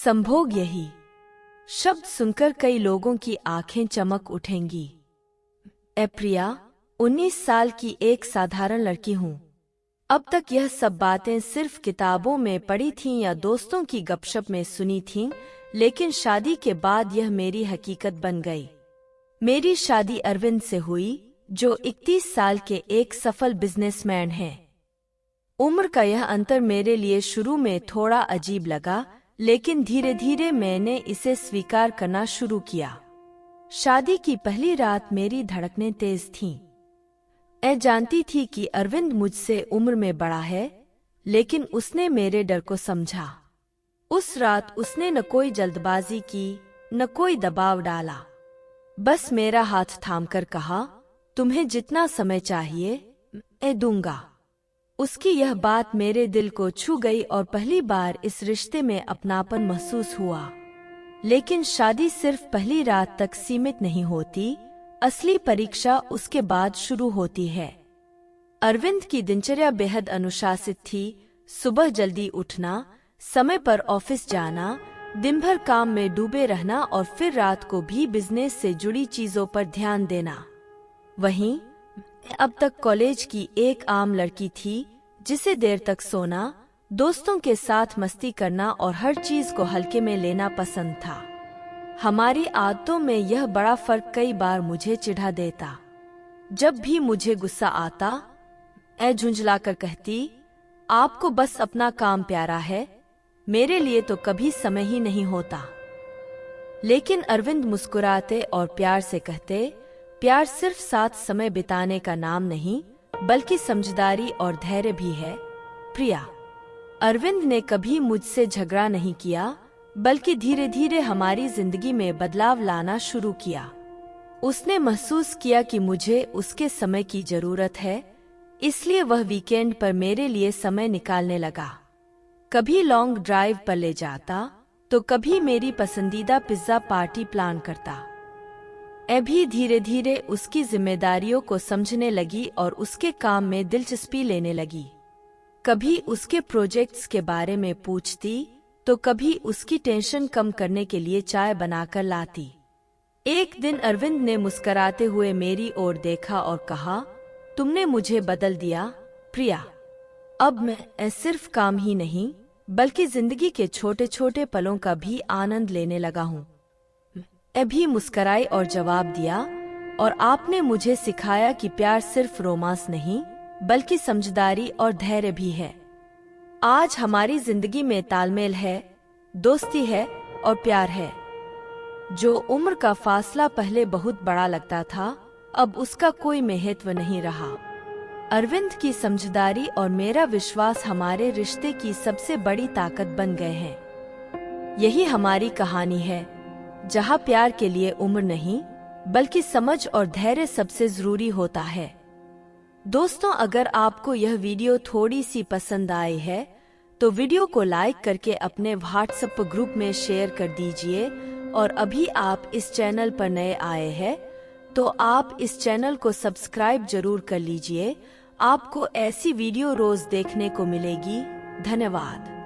संभोग यही शब्द सुनकर कई लोगों की आंखें चमक उठेंगी। ए प्रिया, 19 साल की एक साधारण लड़की हूँ। अब तक यह सब बातें सिर्फ किताबों में पढ़ी थीं या दोस्तों की गपशप में सुनी थीं, लेकिन शादी के बाद यह मेरी हकीकत बन गई। मेरी शादी अरविंद से हुई, जो 31 साल के एक सफल बिजनेसमैन हैं। उम्र का यह अंतर मेरे लिए शुरू में थोड़ा अजीब लगा, लेकिन धीरे धीरे मैंने इसे स्वीकार करना शुरू किया। शादी की पहली रात मेरी धड़कनें तेज थीं। मैं जानती थी कि अरविंद मुझसे उम्र में बड़ा है, लेकिन उसने मेरे डर को समझा। उस रात उसने न कोई जल्दबाजी की, न कोई दबाव डाला। बस मेरा हाथ थामकर कहा, तुम्हें जितना समय चाहिए मैं दूंगा। उसकी यह बात मेरे दिल को छू गई और पहली बार इस रिश्ते में अपनापन महसूस हुआ। लेकिन शादी सिर्फ पहली रात तक सीमित नहीं होती, असली परीक्षा उसके बाद शुरू होती है। अरविंद की दिनचर्या बेहद अनुशासित थी। सुबह जल्दी उठना, समय पर ऑफिस जाना, दिन भर काम में डूबे रहना और फिर रात को भी बिजनेस से जुड़ी चीजों पर ध्यान देना। वहीं अब तक कॉलेज की एक आम लड़की थी, जिसे देर तक सोना, दोस्तों के साथ मस्ती करना और हर चीज को हल्के में लेना पसंद था। हमारी आदतों में यह बड़ा फर्क कई बार मुझे चिढ़ा देता। जब भी मुझे गुस्सा आता, मैं झुंझलाकर कहती, आपको बस अपना काम प्यारा है, मेरे लिए तो कभी समय ही नहीं होता। लेकिन अरविंद मुस्कुराते और प्यार से कहते, प्यार सिर्फ साथ समय बिताने का नाम नहीं, बल्कि समझदारी और धैर्य भी है प्रिया। अरविंद ने कभी मुझसे झगड़ा नहीं किया, बल्कि धीरे धीरे हमारी जिंदगी में बदलाव लाना शुरू किया। उसने महसूस किया कि मुझे उसके समय की जरूरत है, इसलिए वह वीकेंड पर मेरे लिए समय निकालने लगा। कभी लॉन्ग ड्राइव पर ले जाता, तो कभी मेरी पसंदीदा पिज्जा पार्टी प्लान करता। मैं भी धीरे धीरे उसकी जिम्मेदारियों को समझने लगी और उसके काम में दिलचस्पी लेने लगी। कभी उसके प्रोजेक्ट्स के बारे में पूछती, तो कभी उसकी टेंशन कम करने के लिए चाय बनाकर लाती। एक दिन अरविंद ने मुस्कुराते हुए मेरी ओर देखा और कहा, तुमने मुझे बदल दिया प्रिया। अब मैं सिर्फ काम ही नहीं, बल्कि जिंदगी के छोटे छोटे पलों का भी आनंद लेने लगा हूँ। मैं भी मुस्कुराई और जवाब दिया, और आपने मुझे सिखाया कि प्यार सिर्फ रोमांस नहीं, बल्कि समझदारी और धैर्य भी है। आज हमारी जिंदगी में तालमेल है, दोस्ती है और प्यार है। जो उम्र का फासला पहले बहुत बड़ा लगता था, अब उसका कोई महत्व नहीं रहा। अरविंद की समझदारी और मेरा विश्वास हमारे रिश्ते की सबसे बड़ी ताकत बन गए हैं। यही हमारी कहानी है, जहाँ प्यार के लिए उम्र नहीं, बल्कि समझ और धैर्य सबसे जरूरी होता है। दोस्तों, अगर आपको यह वीडियो थोड़ी सी पसंद आई है, तो वीडियो को लाइक करके अपने व्हाट्सएप ग्रुप में शेयर कर दीजिए। और अभी आप इस चैनल पर नए आए हैं, तो आप इस चैनल को सब्सक्राइब जरूर कर लीजिए। आपको ऐसी वीडियो रोज देखने को मिलेगी। धन्यवाद।